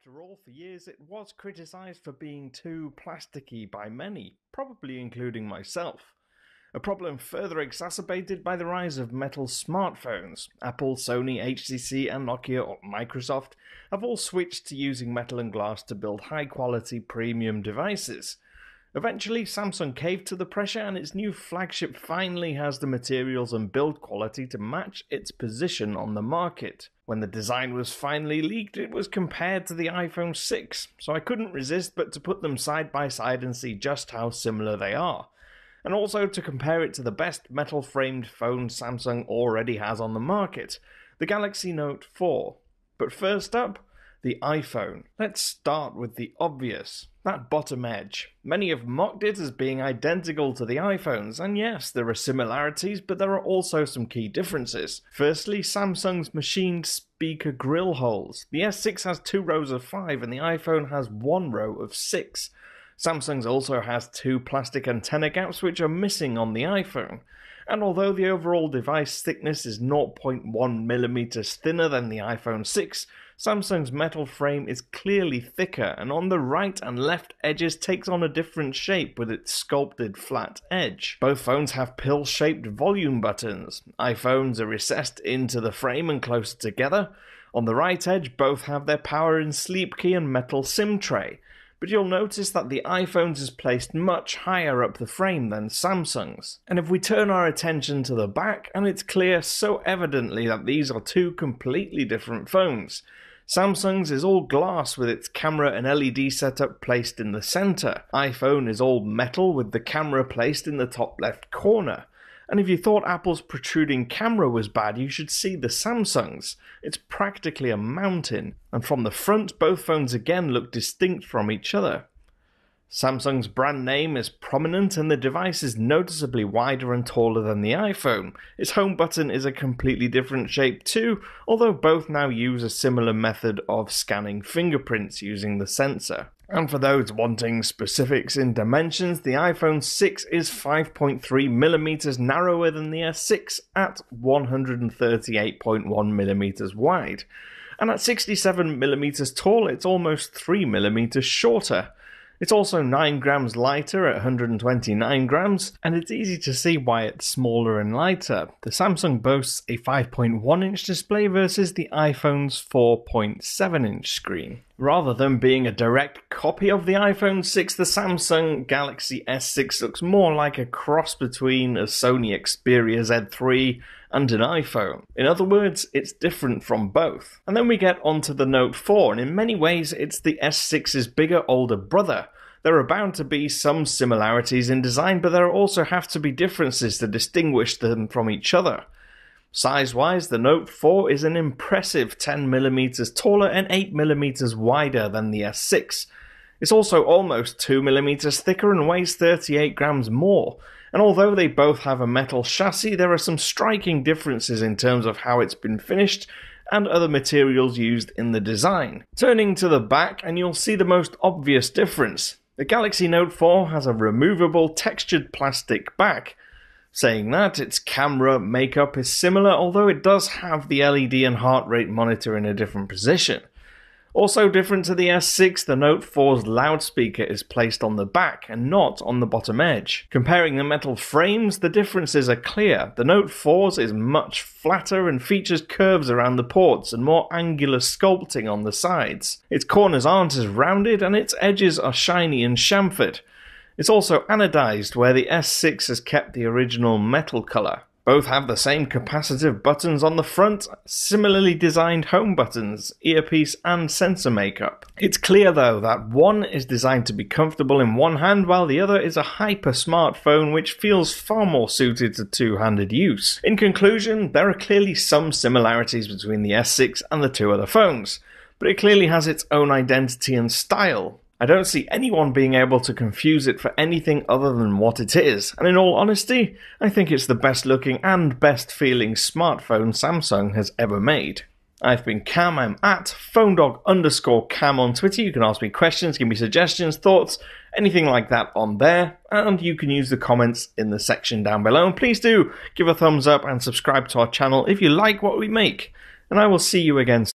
After all, for years it was criticised for being too plasticky by many, probably including myself. A problem further exacerbated by the rise of metal smartphones. Apple, Sony, HTC and Nokia or Microsoft have all switched to using metal and glass to build high-quality premium devices. Eventually, Samsung caved to the pressure and its new flagship finally has the materials and build quality to match its position on the market. When the design was finally leaked, it was compared to the iPhone 6, so I couldn't resist but to put them side by side and see just how similar they are. And also to compare it to the best metal-framed phone Samsung already has on the market, the Galaxy Note 4. But first up, the iPhone. Let's start with the obvious, that bottom edge. Many have mocked it as being identical to the iPhones, and yes, there are similarities, but there are also some key differences. Firstly, Samsung's machined speaker grill holes. The S6 has 2 rows of 5 and the iPhone has 1 row of 6. Samsung's also has 2 plastic antenna gaps which are missing on the iPhone. And although the overall device thickness is 0.1mm thinner than the iPhone 6, Samsung's metal frame is clearly thicker and on the right and left edges takes on a different shape with its sculpted flat edge. Both phones have pill-shaped volume buttons. iPhones are recessed into the frame and closer together. On the right edge, both have their power and sleep key and metal SIM tray. But you'll notice that the iPhone's is placed much higher up the frame than Samsung's. And if we turn our attention to the back, and it's clear so evidently that these are 2 completely different phones. Samsung's is all glass with its camera and LED setup placed in the center. iPhone is all metal with the camera placed in the top left corner. And if you thought Apple's protruding camera was bad, you should see the Samsung's. It's practically a mountain, and from the front, both phones again look distinct from each other. Samsung's brand name is prominent and the device is noticeably wider and taller than the iPhone. Its home button is a completely different shape too, although both now use a similar method of scanning fingerprints using the sensor. And for those wanting specifics in dimensions, the iPhone 6 is 5.3mm narrower than the S6 at 138.1mm wide. And at 67mm tall, it's almost 3mm shorter. It's also 9 grams lighter at 129 grams, and it's easy to see why it's smaller and lighter. The Samsung boasts a 5.1-inch display versus the iPhone's 4.7-inch screen. Rather than being a direct copy of the iPhone 6, the Samsung Galaxy S6 looks more like a cross between a Sony Xperia Z3 and an iPhone. In other words, it's different from both. And then we get onto the Note 4, and in many ways it's the S6's bigger older brother. There are bound to be some similarities in design, but there also have to be differences to distinguish them from each other. Size-wise, the Note 4 is an impressive 10mm taller and 8mm wider than the S6. It's also almost 2mm thicker and weighs 38 grams more. And although they both have a metal chassis, there are some striking differences in terms of how it's been finished and other materials used in the design. Turning to the back, and you'll see the most obvious difference. The Galaxy Note 4 has a removable textured plastic back. Saying that, its camera makeup is similar, although it does have the LED and heart rate monitor in a different position. Also different to the S6, the Note 4's loudspeaker is placed on the back and not on the bottom edge. Comparing the metal frames, the differences are clear. The Note 4's is much flatter and features curves around the ports and more angular sculpting on the sides. Its corners aren't as rounded and its edges are shiny and chamfered. It's also anodized, where the S6 has kept the original metal color. Both have the same capacitive buttons on the front, similarly designed home buttons, earpiece and sensor makeup. It's clear though that one is designed to be comfortable in one hand while the other is a hyper smartphone which feels far more suited to two-handed use. In conclusion, there are clearly some similarities between the S6 and the 2 other phones, but it clearly has its own identity and style. I don't see anyone being able to confuse it for anything other than what it is, and in all honesty, I think it's the best looking and best feeling smartphone Samsung has ever made. I've been Cam, I'm at phonedog_Cam on Twitter. You can ask me questions, give me suggestions, thoughts, anything like that on there, and you can use the comments in the section down below. And please do give a thumbs up and subscribe to our channel if you like what we make, and I will see you again soon.